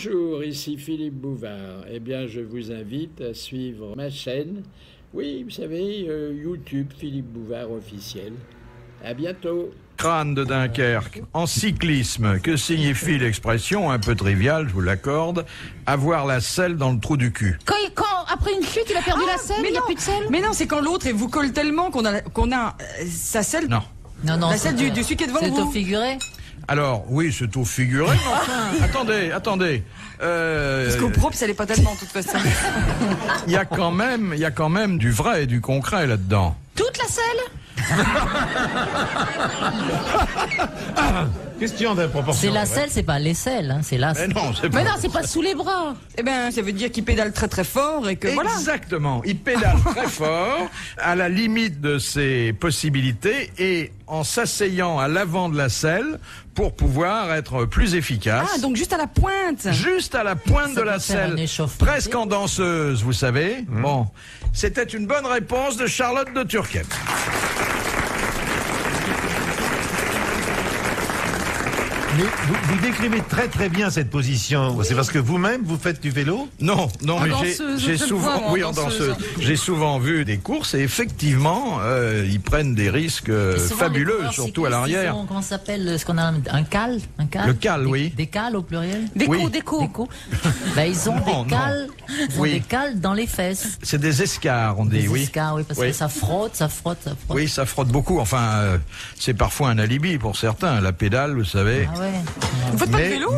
Bonjour, ici Philippe Bouvard. Eh bien, je vous invite à suivre ma chaîne. Oui, vous savez, YouTube Philippe Bouvard officiel. À bientôt. Crâne de Dunkerque, en cyclisme, que signifie l'expression, un peu triviale, je vous l'accorde, avoir la selle dans le trou du cul? Quand après une chute, il a perdu la selle, il n'y a plus de selle? Mais non, c'est quand l'autre vous colle tellement qu'on a sa selle. Non. La selle du celui qui est devant vous. C'est au figuré. Alors, oui, c'est au figuré, mais enfin, attendez. Parce qu'au propre, ça l'est pas tellement, de toute façon. Il y a quand même du vrai et du concret là-dedans. Toute la selle? Question d'improportion. C'est la selle, c'est pas l'aisselle, hein, c'est la selle. Mais non, c'est pas sous les bras. Eh ben, ça veut dire qu'il pédale très très fort et que voilà. Exactement. Il pédale très fort, à la limite de ses possibilités, et en s'asseyant à l'avant de la selle pour pouvoir être plus efficace. Ah, donc juste à la pointe. Juste à la pointe de la selle. Presque en danseuse, vous savez. Bon. C'était une bonne réponse de Charlotte de Turquette. Mais vous décrivez très très bien cette position. C'est parce que vous-même, vous faites du vélo? Non, mais j'ai souvent, en danseuse. J'ai souvent vu des courses et effectivement, ils prennent des risques fabuleux, surtout à l'arrière. Comment ça s'appelle, ce qu'on a, un cale? Le cale, oui. Des cales au pluriel? Déco. Bah, ils ont des cales dans les fesses. C'est des escarres, on dit, oui. Des escarres, oui, parce que ça frotte. Oui, ça frotte beaucoup. Enfin, c'est parfois un alibi pour certains. La pédale, vous savez. Ah ouais. Vous faites pas de vélo?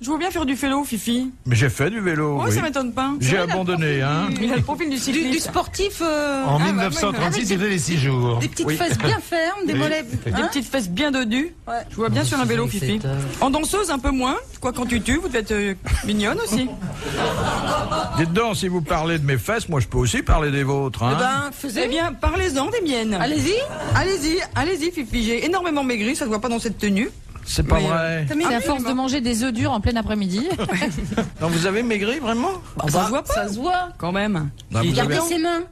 Je veux bien faire du vélo, Fifi. Mais j'ai fait du vélo. Oui, ça m'étonne pas. J'ai abandonné, hein. Il a le profil du cycliste. Du sportif. En 1936, il faisait les 6 jours. Des petites fesses bien fermes, des mollets. Des petites fesses bien dodues. Ouais. Je vois bien sur un vélo, Fifi. En danseuse, un peu moins. Quoi, quand tu tues, vous devez être mignonne aussi. Dites donc, si vous parlez de mes fesses, moi je peux aussi parler des vôtres, hein. Eh bien, parlez-en des miennes. Allez-y, Fifi. J'ai énormément maigri, ça se voit pas dans cette tenue. C'est pas vrai. C'est à force de manger des œufs durs en plein après-midi. Non, vous avez maigri, vraiment? Ça se voit pas. Ça se voit. Quand même. Non, vous Regardez avez... ses mains.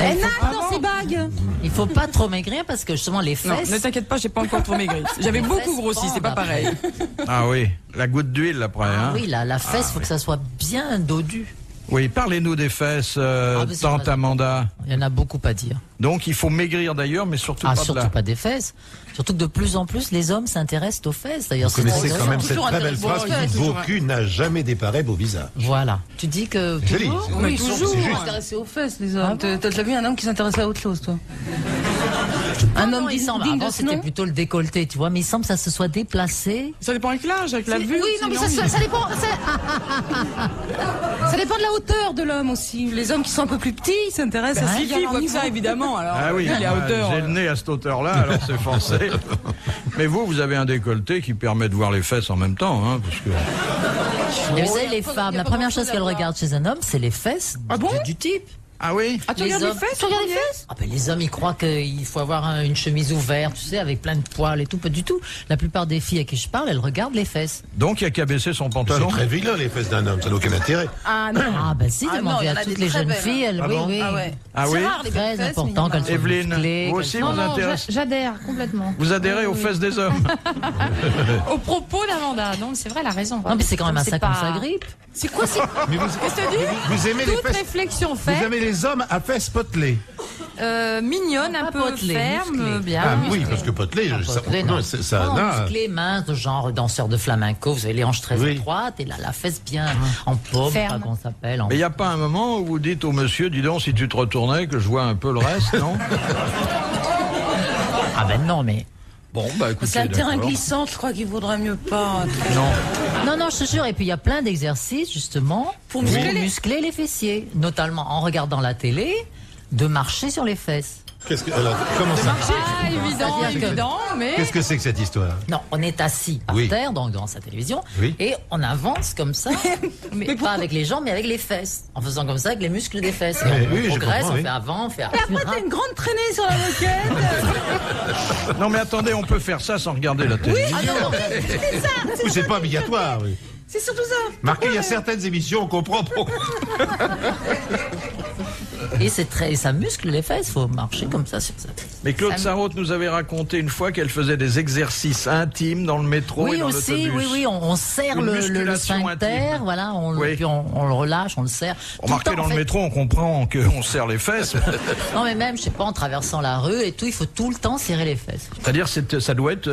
Elle nage dans ses bagues. Il faut pas trop maigrir parce que justement les Non, fesses. ne t'inquiète pas, j'ai pas encore trop maigri. J'avais beaucoup grossi, c'est pas pareil. Ah oui, la goutte d'huile après, hein. Oui, la fesse, faut que ça soit bien dodu. Oui, parlez-nous des fesses, tante Amanda. Il y en a beaucoup à dire. Donc il faut maigrir d'ailleurs, mais surtout pas de surtout là. pas des fesses. Surtout que de plus en plus, les hommes s'intéressent aux fesses. D'ailleurs, Vous connaissez quand même cette très belle phrase qui dit « Vos culs n'a jamais déparé vos visages ». Voilà. Tu dis que... Joli. Oui, toujours. toujours. Ils s'intéressaient aux fesses, les hommes. T'as déjà vu un homme qui s'intéressait à autre chose, toi? Un homme il semble. digne de Avant, ce c'était nom. plutôt le décolleté, tu vois. Mais il semble que ça se soit déplacé. Ça dépend avec l'âge, avec la vue. Oui, non, mais ça dépend. Ça dépend de la hauteur de l'homme aussi. Les hommes qui sont un peu plus petits, ils s'intéressent à ce Fifi voit que ça, évidemment. Alors, Ah oui, il est à hauteur. j'ai le nez à cette hauteur-là, alors c'est forcé. Mais vous avez un décolleté qui permet de voir les fesses en même temps, hein, parce que... Et vous savez, les femmes, la première chose qu'elles regardent chez un homme, c'est les fesses du type. Ah oui? Ah, tu regardes les fesses? Tu regardes les fesses? Ah ben les hommes, ils croient qu'il faut avoir une chemise ouverte, tu sais, avec plein de poils et tout. Pas du tout. La plupart des filles à qui je parle, elles regardent les fesses. Donc il n'y a qu'à baisser son C'est pantalon. très vilain, les fesses d'un homme, ça n'a aucun intérêt. Ah non. Ah ben si, Ah non, demandez il y en à a toutes des les très jeunes belles, filles, elles, Ah bon? oui. Ah ouais. Ah oui? C'est rare, les belles Très fesses, important mais qu'elles soient Evelyne, musclées, vous qu'elles aussi soient- vous intéressez? J'adhère complètement. Vous adhérez aux fesses des hommes? Au propos d'Amanda, non, c'est vrai, elle a raison. Non mais c'est quand même à C'est ça qu'on pas- s'agrippe. C'est quoi c'est Mais Qu'est-ce que tu dis? vous aimez les Toute fesses... réflexion Vous faite, aimez les hommes à fesses potelées? mignonne, un Pas peu potelée, ferme, musclée. bien. Ah oui, parce que potelées, Potelé, non. ça Non, n'a... musclé, mince, de genre danseur de flamenco, vous avez les hanches très Oui. étroites et là, la fesse bien en paume, Ferme. pas qu'on s'appelle. Mais il n'y a pas un moment où vous dites au monsieur, dis donc, si tu te retournais, que je vois un peu le reste, non? Ah ben non, mais... Bon, bah écoutez, C'est un terrain d'accord. glissant, je crois qu'il vaudrait mieux pas. Non. Non, je te jure, et puis il y a plein d'exercices, justement, pour muscler les fessiers, notamment en regardant la télé, de marcher sur les fesses. Qu'est-ce que... Alors, comment ça? Ah, évident, mais... Qu'est-ce que c'est que cette histoire? Non, on est assis par Oui. terre, donc devant sa télévision, Oui. et on avance comme ça, mais pas avec les jambes, mais avec les fesses, en faisant comme ça avec les muscles des fesses. Et Oui, on je progresse, comprends, on oui. fait avant, on fait Et après, t'as une grande traînée sur la moquette. Non mais attendez, on peut faire ça sans regarder la télé. Ah non, Oui, c'est pas obligatoire, oui. C'est surtout ça. Marquez, il y a certaines émissions, on comprend pourquoi. Et ça muscle les fesses, faut marcher comme ça sur ça. Mais Claude Sarraute nous avait raconté une fois qu'elle faisait des exercices intimes dans le métro et dans l'autobus. Oui, on serre le sphincter, voilà, puis on le relâche, on le serre. Remarquez, dans le métro, on comprend qu'on serre les fesses. Non, mais même, je sais pas, en traversant la rue et tout, il faut tout le temps serrer les fesses. C'est-à-dire, ça doit être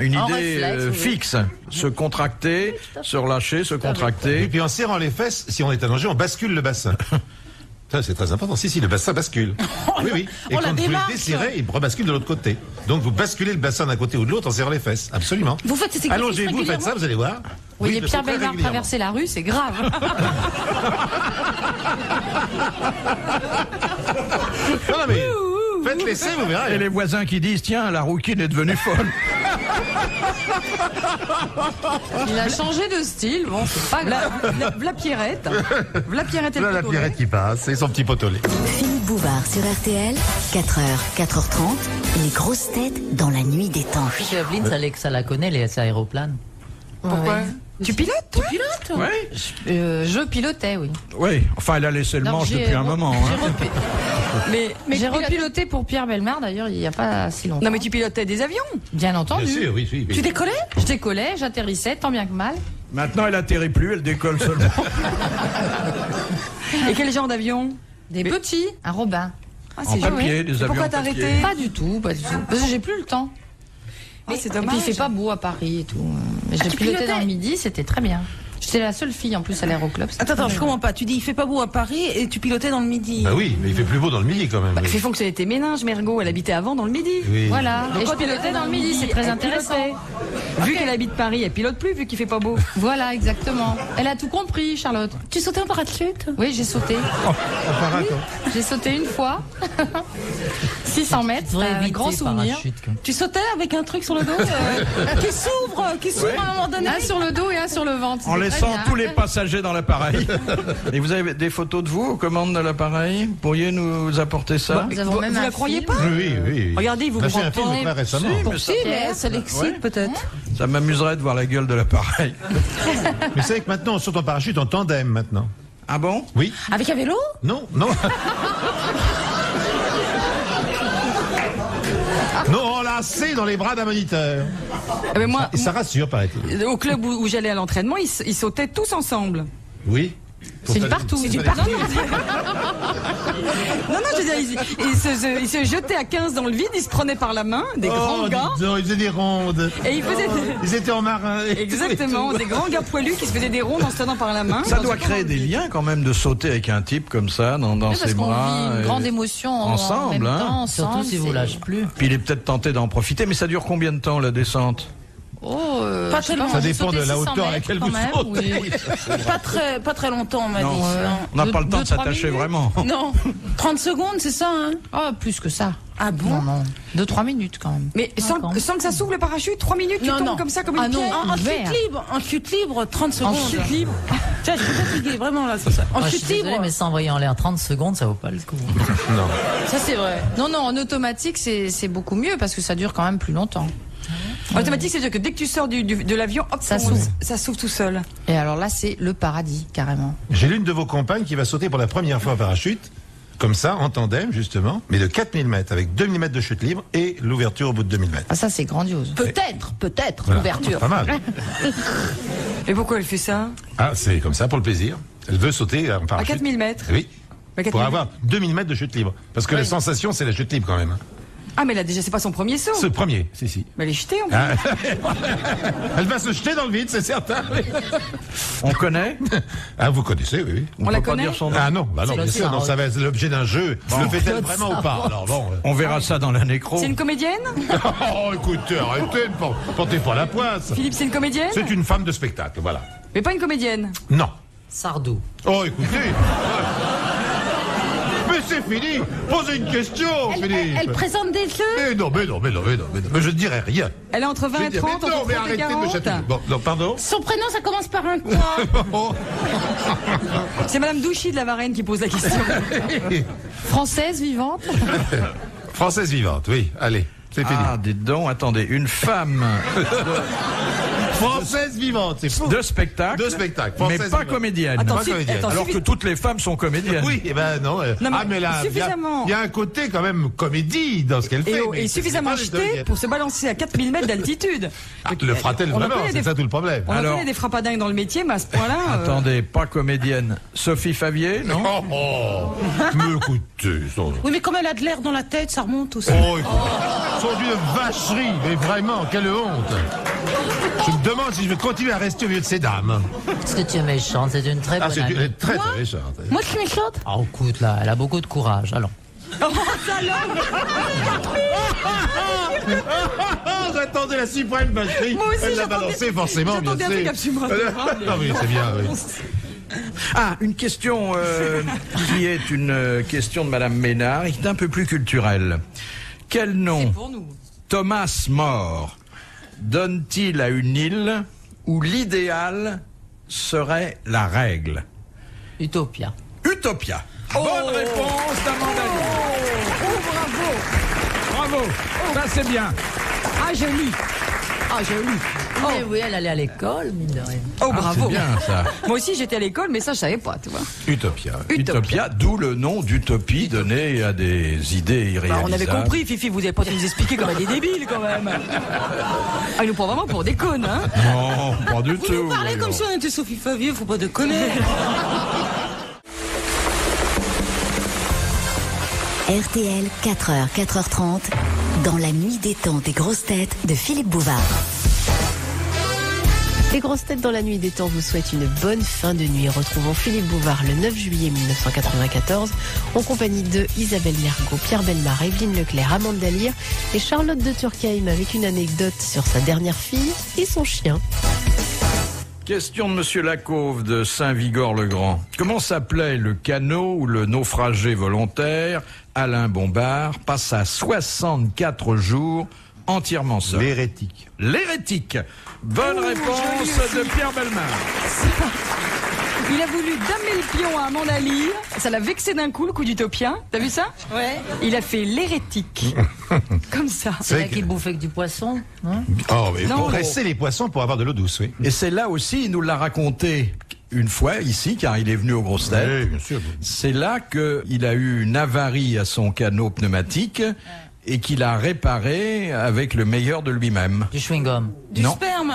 une idée réflexe, fixe. Se contracter, se relâcher, se contracter. Et puis en serrant les fesses, si on est allongé, on bascule le bassin. Ça, c'est très important. Si, le bassin bascule. Oui. Et quand vous le desserrez, il rebascule de l'autre côté. Donc vous basculez le bassin d'un côté ou de l'autre en serrant les fesses. Absolument. Vous faites ces exercices allongez-vous, faites ça, vous allez voir. Vous voyez Pierre Bellemare traverser la rue, c'est grave. Non, mais faites l'essai, vous verrez. Et les voisins qui disent, tiens, la rouquine est devenue folle. Il a changé de style, bon, c'est pas grave. V'la Pierrette. V'la Pierrette et le Là, la potolet. Pierrette qui passe, et son petit potolet. Philippe Bouvard sur RTL, 4h, 4h30, les grosses têtes dans la nuit des temps. Evelyne, ça la connaît, les aéroplanes. Pourquoi Tu pilotes, toi? Oui. Je pilotais, oui. Oui, enfin, elle a laissé le Alors, manche depuis un moment. Hein. Mais j'ai repiloté pour Pierre Bellemare, d'ailleurs, il n'y a pas si longtemps. Non, mais tu pilotais des avions. Bien entendu. Bien sûr, oui. Tu décollais? Je décollais, j'atterrissais, tant bien que mal. Maintenant, elle atterrit plus, elle décolle seulement. Et quel genre d'avion? Des petits, un Robin. Ah, En papier, des avions Pourquoi en t'as papier. arrêté? Pas du tout. Parce que j'ai plus le temps. Ah, c'est Et dommage. puis il fait pas beau à Paris et tout. Mais j'ai tu piloté pilotais dans le midi, c'était très bien. J'étais la seule fille en plus à l'aéroclub. c'était Attends, très je bien. comprends pas. Tu dis il fait pas beau à Paris et tu pilotais dans le midi. Bah oui, mais il fait plus beau dans le midi quand même. Bah, oui. fais fonctionner tes méninges, Mergo. Elle habitait avant dans le midi. Oui. Voilà, Donc, et je quand pilotais dans le midi, c'est très elle intéressant. pilotait. Vu qu'elle habite Paris, elle pilote plus vu qu'il fait pas beau. Voilà, exactement. Elle a tout compris, Charlotte. Tu sautais en parachute? Oui, j'ai sauté. J'ai sauté une fois. 600 mètres, c'est un grand souvenir. Tu sautais avec un truc sur le dos qui s'ouvre à un moment donné. Un sur le dos et un sur le ventre. En C'était laissant très bien. tous les passagers dans l'appareil. Et vous avez des photos de vous aux commandes de l'appareil? Vous pourriez nous apporter ça? Nous avons Vous même la un croyez film. pas? Oui. Regardez, vous On a vous fait un film rendez- très récemment. Si, mais ça l'excite peut-être. Ça m'amuserait de voir la gueule de l'appareil. Mais c'est vrai que maintenant, on saute en parachute en tandem maintenant. Ah bon? Oui. Avec un vélo? Non. Non, enlacé dans les bras d'un moniteur. Ah, mais moi, Et ça rassure, paraît-il. au club où j'allais à l'entraînement, ils sautaient tous ensemble. Oui. C'est une partout. C'est une partout. Non, je veux dire, ils se jetaient à 15 dans le vide, ils se prenaient par la main, des grands gars, Non, ils faisaient des rondes. et ils faisaient Ils étaient en marin. exactement des grands gars poilus qui se faisaient des rondes en se tenant par la main. Ça Dans doit le- créer des liens quand même de sauter avec un type comme ça dans Oui, parce ses qu'on bras. vit une et- grande émotion ensemble, en même hein. temps, ensemble. Surtout si vous c'est- lâchez plus. Puis il est peut-être tenté d'en profiter, mais ça dure combien de temps la descente? Oh, Pas je sais tellement. pas, Ça j'ai dépend sauté de la 600 hauteur à mètres laquelle quand vous même, sautez. oui. Pas très longtemps, on m'a Non. dit. On n'a pas le temps de 2-3 s'attacher minutes. vraiment. Non. 30 secondes, c'est ça, hein? Oh, plus que ça. Ah bon? Non. 2-3 minutes quand même. Mais D'accord. sans que ça s'ouvre le parachute, 3 minutes, tu tombes comme ça, comme une Ah non. pierre. En Vert. chute libre, 30 secondes. Chute libre. Tiens, je suis fatiguée, vraiment là, c'est ça. En Ah, je chute suis désolée, libre. mais s'envoyer en l'air 30 secondes, ça vaut pas le coup. Ça, c'est vrai. Non, en automatique, c'est beaucoup mieux parce que ça dure quand même plus longtemps. Automatique, c'est-à-dire que dès que tu sors de l'avion, hop, Ça s'ouvre. ça s'ouvre tout seul. Et alors là, c'est le paradis, carrément. J'ai l'une de vos compagnes qui va sauter pour la première fois en parachute, comme ça, en tandem, justement, mais de 4000 mètres, avec 2000 mètres de chute libre et l'ouverture au bout de 2000 mètres. Ah, ça, c'est grandiose. Peut-être, Voilà. l'ouverture. Pas mal. Et pourquoi elle fait ça? Ah, c'est comme ça pour le plaisir. Elle veut sauter en À parachute. 4000 mètres. Oui. À 4000 Pour avoir 2000 mètres de chute libre. Parce que la sensation, c'est la chute libre quand même. Ah, mais là, déjà, c'est pas son premier saut. Ce premier, si. Mais elle est jetée, en plus. Ah. Elle va se jeter dans le vide, c'est certain. On connaît? Ah, vous connaissez, oui. On peut la pas connaît? dire son nom. Ah non, bah non, C'est bien le sûr, non, Sarraute. ça va être l'objet d'un jeu. Le fait-elle vraiment ou pas? Alors bon. On verra ça dans la nécro. C'est une comédienne? Oh, écoutez, arrêtez, portez pas la poisse. Philippe, c'est une comédienne? C'est une femme de spectacle, voilà. Mais pas une comédienne. Non. Sardou. Oh, écoutez. Mais c'est fini. Posez une question, Philippe. Elle présente des jeux. Mais non. Mais je ne dirais rien. Elle est entre 20 Je et dirais- 30, mais non, entre mais 30 et arrêtez de me 40. chatouiller. Bon, non, pardon. Son prénom, ça commence par un quoi? C'est Madame Douchy de la Varenne qui pose la question. Française, vivante. Française vivante, oui. Allez, c'est fini. Ah, dites donc, attendez, une femme Française vivante, c'est fou. De spectacle. De spectacle. Mais Française pas vivante. comédienne. Attends, Pas comédienne. Alors que toutes les femmes sont comédiennes. Oui, eh ben non. Mais là, suffisamment. il y a un côté quand même comédie dans ce qu'elle fait. Et suffisamment jeté pour se balancer à 4000 mètres d'altitude. Le fera-t-elle vraiment? C'est ça tout le problème. On a des frappadingues dans le métier, mais à ce point-là... Attendez, pas comédienne. Sophie Favier, non? Mais écoutez, Oui, mais comme elle a de l'air dans la tête, ça remonte aussi. sont d'une vacherie, mais vraiment, quelle honte. Je me demande si je vais continuer à rester au milieu de ces dames. Est-ce que tu es méchante? C'est une très bonne amie. Elle est très méchante. Moi, je suis méchante. Ah, écoute, là, elle a beaucoup de courage, alors. Oh, salope! J'attendais la suprême vacherie. Moi aussi, elle l'a balancée forcément, bien sûr. J'attendais un truc absolument adorable. Non, oui, c'est bien, oui. Ah, une question qui est une question de Madame Ménard, et qui est un peu plus culturelle. Quel nom Thomas More donne-t-il à une île où l'idéal serait la règle? Utopia. Utopia. Bonne réponse d'Amanda Lear. Bravo! Bravo. Ça, c'est bien. Ah, je lis. Mais oui, elle allait à l'école, mine de rien. Oh, bravo! C'est bien, ça. Moi aussi, j'étais à l'école, mais ça, je savais pas, tu vois. Utopia, d'où le nom d'utopie donné à des idées irréalisables. On avait compris, Fifi, vous n'avez pas dû nous expliquer comme à des débiles, quand même. Ah, il nous prend vraiment pour des connes, hein? Non, pas du tout. Vous nous parlez comme si on était Sophie Favier, faut pas déconner. RTL, 4h, 4h30, dans la nuit des temps des grosses têtes de Philippe Bouvard. Les grosses têtes dans la nuit des temps vous souhaitent une bonne fin de nuit. Retrouvons Philippe Bouvard le 9 juillet 1994 en compagnie de Isabelle Mergo, Pierre Bellemare, Evelyne Leclerc, Amanda Lear et Charlotte de Turckheim avec une anecdote sur sa dernière fille et son chien. Question de Monsieur Lacauve de Saint-Vigor-le-Grand. Comment s'appelait le canot où le naufragé volontaire, Alain Bombard, passa 64 jours entièrement seul? L'hérétique. L'hérétique. Bonne réponse de Pierre Bellemare. Il a voulu damer le pion à Amanda Lear. Ça l'a vexé d'un coup, le coup d'Utopia. T'as vu ça? Ouais. Il a fait l'hérétique. Comme ça. C'est là qu'il bouffait que du poisson, hein? Oh, mais Non. pour presser les poissons pour avoir de l'eau douce, oui. Et c'est là aussi, il nous l'a raconté une fois ici, car il est venu aux grosses têtes. Oui, bien sûr. C'est là qu'il a eu une avarie à son canot pneumatique et qu'il a réparé avec le meilleur de lui-même. Du chewing-gum. Du Non. sperme.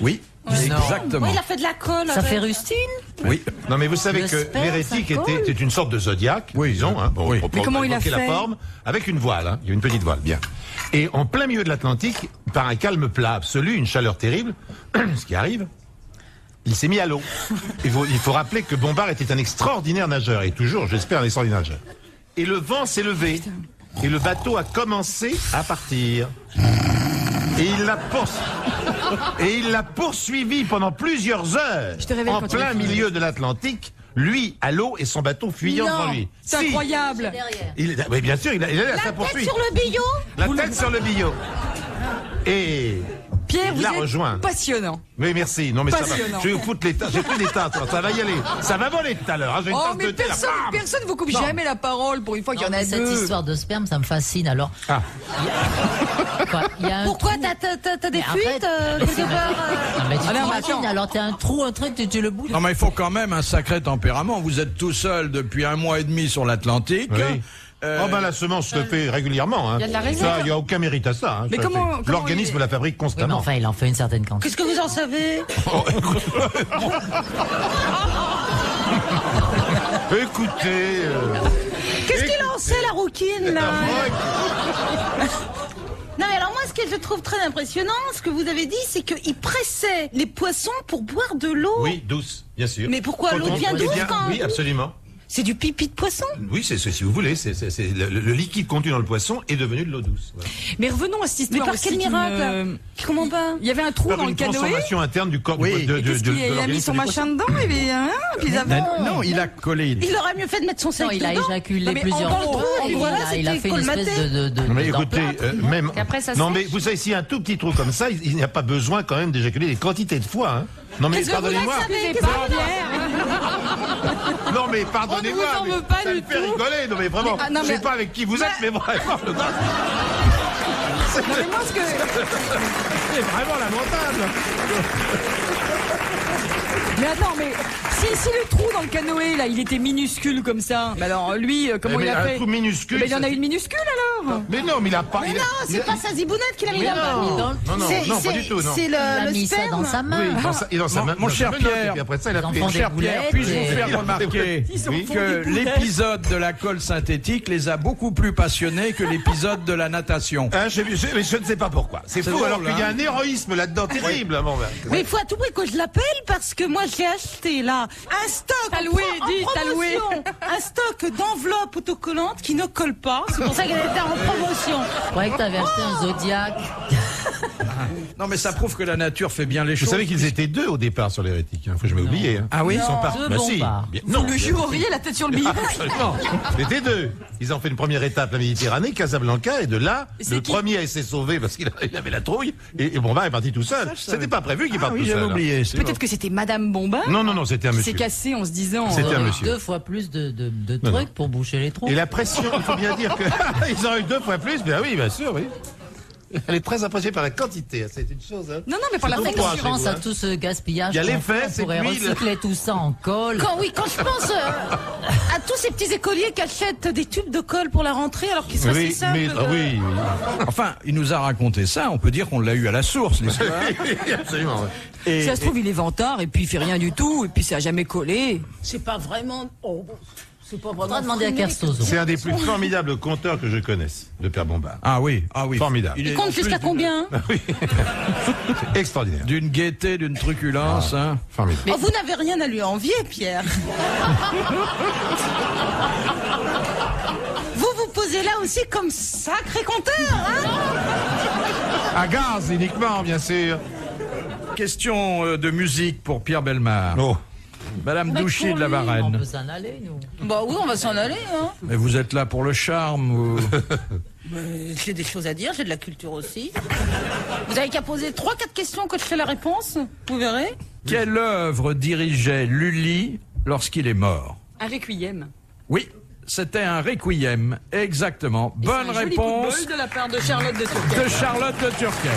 Oui, exactement. Oui, il a fait de la colle. Ça avec. fait rustine? Oui. Non, mais vous savez Le que sperme, l'hérétique ça colle. était une sorte de zodiaque, Oui, disons, hein, oui. pour Mais comment il a évoquer la fait? forme, avec une voile, hein. Il y a une petite voile, bien. Et en plein milieu de l'Atlantique, par un calme plat absolu, une chaleur terrible, ce qui arrive, il s'est mis à l'eau. Il faut rappeler que Bombard était un extraordinaire nageur, et toujours, j'espère, un extraordinaire nageur. Et le vent s'est levé, et le bateau a commencé à partir. Et il l'a poursuivi pendant plusieurs heures, Je te révèle en quand il plein est fini. milieu de l'Atlantique, lui à l'eau et son bateau fuyant devant lui. C'est Si. incroyable. Oui, bien sûr, il est à sa Tête poursuite. sur le billot. La tête sur le billot. Et Pierre, il vous l'a êtes rejoint. passionnant. Oui, merci. Non, mais ça va. Passionnant. Je vais vous foutre les tas. J'ai pris des tas. Ça va y aller. Ça va voler tout à l'heure. Hein. J'ai une Oh, tasse mais de thé, là. Bam personne vous coupe Non. jamais la parole pour une fois qu'il y en Non, a mais cette deux. histoire de sperme, ça me fascine. Alors, Ah. quoi, il y a un Pourquoi trou. t'as des Mais fuites arrête. quelque part Ah, mais tu Ah, non, mais t'imagines, attends. alors t'as un trou, un truc, tu le bouges. Non, mais il faut quand même un sacré tempérament. Vous êtes tout seul depuis 1 mois et demi sur l'Atlantique. Oui. Oh ben la semence se fait régulièrement. Hein. Il y a de la réserve. Ça, il n'y a aucun mérite à ça. Hein. Mais Ça, comment c'est- L'organisme il- la fabrique Oui, mais constamment. enfin, il en fait une certaine quantité. Qu'est-ce que vous en savez? Écoutez. Qu'est-ce qu'il en sait, la rouquine, là? Ouais. Non, mais alors moi, ce que je trouve très impressionnant, ce que vous avez dit, c'est qu'il pressait les poissons pour boire de l'eau. Oui, douce, bien sûr. Mais pourquoi Quand l'eau on- devient eh douce bien, quand Oui, absolument. C'est du pipi de poisson. Oui, c'est si vous voulez, c'est le liquide contenu dans le poisson est devenu de l'eau douce. Voilà. Mais revenons à cette Mais histoire par aussi quel qui miracle me- Comment pas? Il y avait un trou Par dans le une canoë. transformation interne du corps Oui. de Et qu'est-ce qu'il a mis l'organisme son du machin poisson. dedans et puis, puis avant. Non, il a collé. Il aurait mieux fait de mettre son Non, sac il a dedans. éjaculé Non, mais plusieurs en gros, fois. et Et voilà, il a c'était fait une espèce colmaté. de Non, mais écoutez, d'emplâtre. Qu'après, ça non sèche. mais vous savez, s'il y a un tout petit trou comme ça, il n'y a pas besoin quand même d'éjaculer des quantités de fois. Hein. Non mais Qu'est-ce que vous pardonnez-moi. savez? C'est Qu'est-ce pas que vous Pierre. Non mais pardonnez-moi. On ne vous en mais veut pas ça du me fait tout. rigoler. Non mais vraiment, Mais, ah, non, je sais mais- pas avec qui vous êtes, mais vraiment. Non, mais moi, ce que... C'est vraiment lamentable. Mais attends, mais si le trou dans le canoë, là, il était minuscule comme ça, mais alors lui, comment il a fait? Un trou minuscule. Mais il y en a une minuscule alors. Mais non, mais il a pas. Mais non, c'est pas sa zibounette qu'il a mis Mais là-bas. non, pas du tout, non. C'est Il a le mis ça sperme. dans sa main. Oui, dans sa main. Mon cher Pierre, et puis après ça, il a Ils en pris. font Mon cher des Pierre, boulettes puis-je et- vous faire remarquer que l'épisode de la colle synthétique les a beaucoup plus passionnés que l'épisode de la natation. Mais je ne sais pas pourquoi. C'est fou, drôle, alors qu'il y a hein. un héroïsme là-dedans terrible. Mais il faut à tout prix que je l'appelle parce que moi j'ai acheté là un stock T'as en loué, en dis, t'as loué. promotion, un stock d'enveloppes autocollantes qui ne collent pas. C'est pour ça qu'elle était en promotion. Je croyais que t'avais acheté un Zodiac. Non, mais ça prouve que la nature fait bien les Vous choses. savez qu'ils étaient deux au départ sur l'hérétique. Faut que je m'ai oublié. Hein. Ah oui? Ils sont partis. Deux Bah si. bombards. Bien- Non, le jurerier, la tête sur le billet. Absolument. C'était deux. Ils ont fait une première étape, la Méditerranée, Casablanca, et de là, Et c'est le qui premier s'est sauvé parce qu'il avait la trouille, et Bombard est parti tout seul. C'était pas prévu qu'il parte oui, tout j'avais seul. oublié. Peut-être que c'était Madame Bombard. Non, c'était un Qui monsieur. s'est cassé en se disant. C'était un Avec monsieur. 2 fois plus de Non, trucs pour boucher les trous. Et la pression, il faut bien dire que ils ont eu 2 fois plus. Ben oui, bien sûr, oui. Elle est très impressionnée par la quantité. C'est une chose. Hein. Non, mais par la C'est Quand trop je froid, pense chez vous, à hein. tout ce gaspillage, Il y a qu'on l'effet, fait, c'est on pourrait que lui, recycler tout ça en colle. Quand je pense à tous ces petits écoliers qui achètent des tubes de colle pour la rentrée alors qu'ils soient si Oui, simples. mais oui. Enfin, il nous a raconté ça, on peut dire qu'on l'a eu à la source, l'histoire. Absolument. Ouais. Et, Si ça se trouve, il est vantard et puis il fait rien du tout et puis ça a jamais collé. C'est pas vraiment. C'est pas Faudra vraiment. demander à fumé. Kersozo. C'est un des plus formidables conteurs que je connaisse, le père Bombard. ah oui. Formidable. Il est Il en compte plus jusqu'à combien Oui. C'est extraordinaire. d'une gaieté, d'une truculence. Hein. Formidable. Oh, vous n'avez rien à lui envier, Pierre. Vous posez là aussi comme sacré conteur, hein? À gaz uniquement, bien sûr. Question de musique pour Pierre Bellemare. Oh. Madame Douchy de la On Varenne. peut s'en aller, nous. Bah oui, on va s'en aller, hein. Mais vous êtes là pour le charme ou... J'ai des choses à dire, j'ai de la culture aussi. Vous avez qu'à poser 3-4 questions que je fais la réponse, vous verrez. Quelle œuvre dirigeait Lully lorsqu'il est mort? Un requiem. Oui, c'était un requiem, exactement. Et Bonne c'est un joli coup de réponse bol de la part de Charlotte de Turquie. de Charlotte de Turckheim.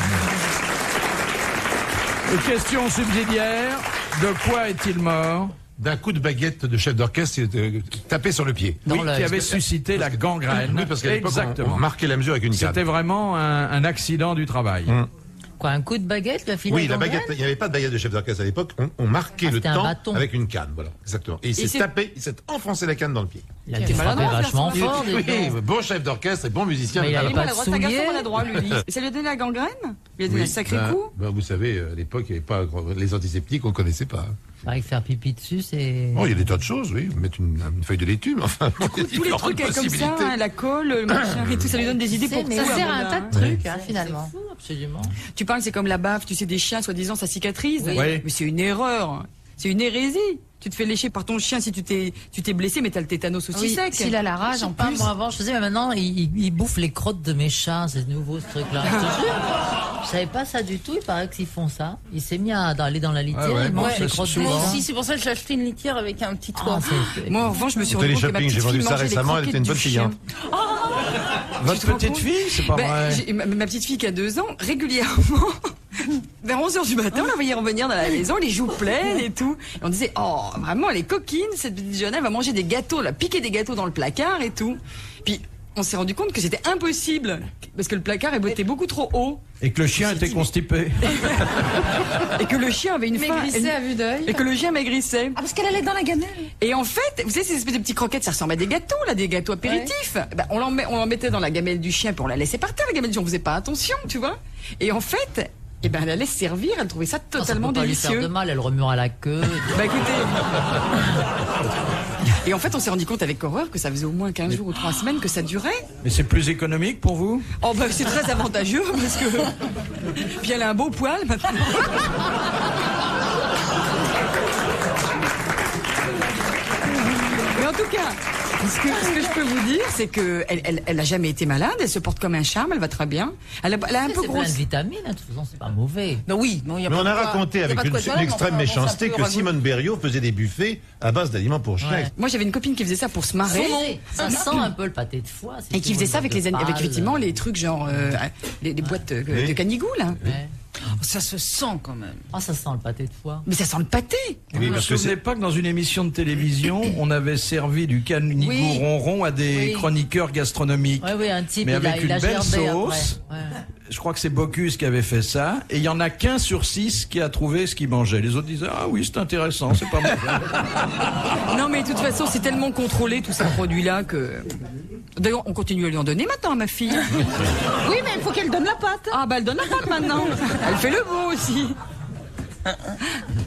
Question subsidiaire, de quoi est-il mort? D'un coup de baguette de chef d'orchestre qui tapait sur le pied. Dans Oui, l'œil. qui avait suscité la gangrène. Oui, parce qu'à l'époque, Exactement. on marquait la mesure avec une canne. C'était vraiment un accident du travail. Quoi, un coup de baguette, la fille Oui, de la gangrène baguette, il n'y avait pas de baguette de chef d'orchestre à l'époque. On marquait le c'était un temps bâton. avec une canne, voilà, exactement. Et il s'est tapé, il s'est enfoncé la canne dans le pied. Il a été frappé maladroit, vachement ce fort. Oui, dis donc. bon chef d'orchestre et bon musicien. Mais il avait Il est pas de maladroit, c'est un garçon souliers. maladroit, lui. Et ça lui a donné la gangrène? Il a donné un sacré coup? Vous savez, à l'époque, il n'y avait pas les antiseptiques, on ne connaissait pas. Pareil que faire pipi dessus, c'est... Oh, il y a des tas de choses, oui. Mettre une feuille de laitue, mais enfin. Tous les trucs comme ça, hein, la colle, le machin et tout, ça lui donne des idées pour tout. Ça sert à un Amanda. tas de trucs, hein, finalement. fou, Absolument. Tu parles, c'est comme la baffe, tu sais, des chiens, soi-disant, ça cicatrise. Oui. Mais c'est une erreur. C'est une hérésie. Tu te fais lécher par ton chien si tu t'es blessé, mais t'as le tétanos aussi Oui, sec. s'il a la rage, en Pas plus. moi avant, je faisais, mais maintenant, il bouffe les crottes de mes chats, c'est nouveau ce truc-là. Je te jure. Je savais pas ça du tout, il paraît qu'ils font ça. Il s'est mis à aller dans la litière, ouais, il mange ouais, les c'est crottes des Moi gens. aussi, c'est pour ça que j'ai acheté une litière avec un petit toit. Ah, c'est- Moi, en revanche, je me suis Au rendu compte que ma téléshopping, j'ai petite vendu fille ça mangeait les récemment, elle était une croquettes bonne du fille. chien. Hein. Votre Tu te rends petite compte fille, c'est pas Ben, vrai. ma petite fille qui a 2 ans, régulièrement, vers 11h du matin, on la voyait revenir dans la maison, les joues pleines et tout. Et on disait, oh, vraiment, elle est coquine, cette petite jeune, elle va manger des gâteaux, elle va piquer des gâteaux dans le placard et tout. Puis, on s'est rendu compte que c'était impossible, parce que le placard était beaucoup trop haut, Et que le chien était constipé. et que le chien avait une faim. Maigrissait à vue d'œil. Et que le chien maigrissait. Ah, parce qu'elle allait dans la gamelle. Et en fait, vous savez, ces espèces de petits croquettes, ça ressemble à des gâteaux, là, des gâteaux apéritifs. Ben, on l'en mettait dans la gamelle du chien, puis on la laissait par terre, la gamelle du chien, on faisait pas attention, tu vois. Et en fait, eh ben, elle allait se servir, elle trouvait ça Ça totalement peut pas lui faire délicieux. de mal, elle remuera la queue. Bah écoutez. Et en fait, on s'est rendu compte avec horreur que ça faisait au moins 15 jours ou 3 semaines que ça durait. Mais c'est plus économique pour vous? Oh bah c'est très avantageux parce que. Puis elle a un beau poil maintenant. Mais en tout cas, ce que je peux vous dire, c'est que elle a jamais été malade, elle se porte comme un charme, elle va très bien. Elle a un peu C'est plein de vitamines, de toute façon, c'est pas mauvais. Non, oui. Non, Mais on a raconté avec une extrême méchanceté que Simone Berriot faisait des buffets à base d'aliments pour chiens. Ouais. Moi, j'avais une copine qui faisait ça pour se marrer. Ça sent un peu le pâté de foie. Et qui faisait ça avec effectivement les trucs genre les boîtes de canigou là. Ouais. Ça se sent quand même. Ah, ça sent le pâté de foie. Mais ça sent le pâté. Oui, parce que c'est pas que dans une émission de télévision, on avait servi du canigou ronron à des chroniqueurs gastronomiques. Oui, un type, mais avec une belle sauce. Ouais. Je crois que c'est Bocuse qui avait fait ça. Et il y en a qu'un sur 6 qui a trouvé ce qu'il mangeait. Les autres disaient, ah oui, c'est intéressant, c'est pas mauvais. Non, mais de toute façon, c'est tellement contrôlé, tous ces produits-là, que... D'ailleurs, on continue à lui en donner maintenant à ma fille. Oui, mais il faut qu'elle donne la pâte. Ah, bah elle donne la pâte maintenant. Elle fait le beau aussi.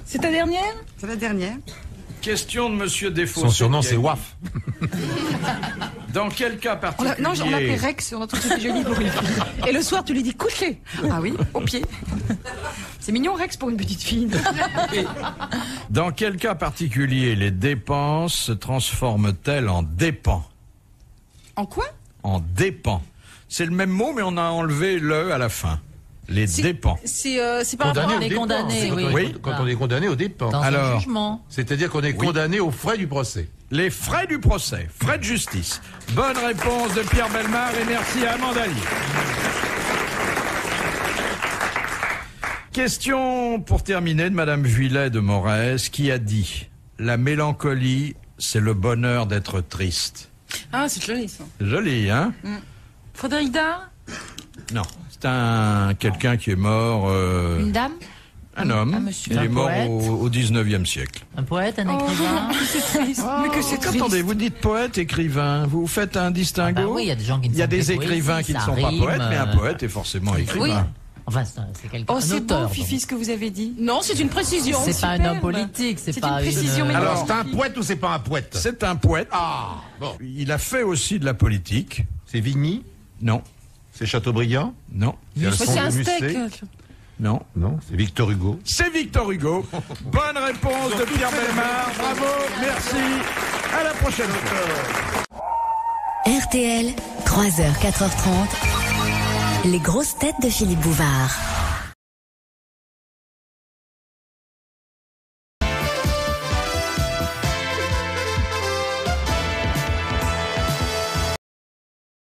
C'est ta dernière? C'est la dernière. Question de Monsieur Desfaux. Son surnom, c'est Waf. Dans quel cas particulier? Non, on l'appelait Rex, on a trouvé c'était joli pour une fille. Et le soir, tu lui dis coucher. Ah oui, au pied. C'est mignon Rex pour une petite fille. Dans quel cas particulier les dépenses se transforment-elles en dépens? En quoi? En dépens. C'est le même mot, mais on a enlevé le à la fin. Les dépens. C'est par rapport à les condamnés, oui. Quand on est condamné aux dépens. Dans Alors, un jugement. C'est-à-dire qu'on est condamné aux frais du procès. Les frais du procès, frais de justice. Bonne réponse de Pierre Bellemare et merci à Amanda Lee. Question pour terminer de Madame Vuillet de Morez qui a dit « La mélancolie, c'est le bonheur d'être triste ». Ah, c'est joli ça. Joli, hein? Frédéric Dard? Non, c'est quelqu'un qui est mort... Une dame? Un homme. monsieur. Il est Un mort poète. au 19e siècle. Un poète, un écrivain. C'est triste. Mais que c'est triste. Attendez, vous dites poète, écrivain, vous faites un distinguo? Ah bah oui, il y a des gens qui ne Il y a sont des pas écrivains poésie, qui ne ça sont pas rime, poètes, mais un poète est forcément écrivain. Oui. Enfin, c'est quelqu'un, Oh, un c'est auteur. beau, Fifi, ce que vous avez dit. Non, c'est une précision. C'est pas un homme politique, c'est C'est pas une précision, mais Alors, c'est un poète ou c'est pas un poète? C'est un poète. Ah, bon. Il a fait aussi de la politique. C'est Vigny? Non, C'est Chateaubriand? non, C'est un Musset? steak. non. Non, c'est Victor Hugo. C'est Victor Hugo. Bonne réponse de Pierre Bellemare. Bravo, merci. À la prochaine fois. RTL, 3h, 4h30. Les grosses têtes de Philippe Bouvard.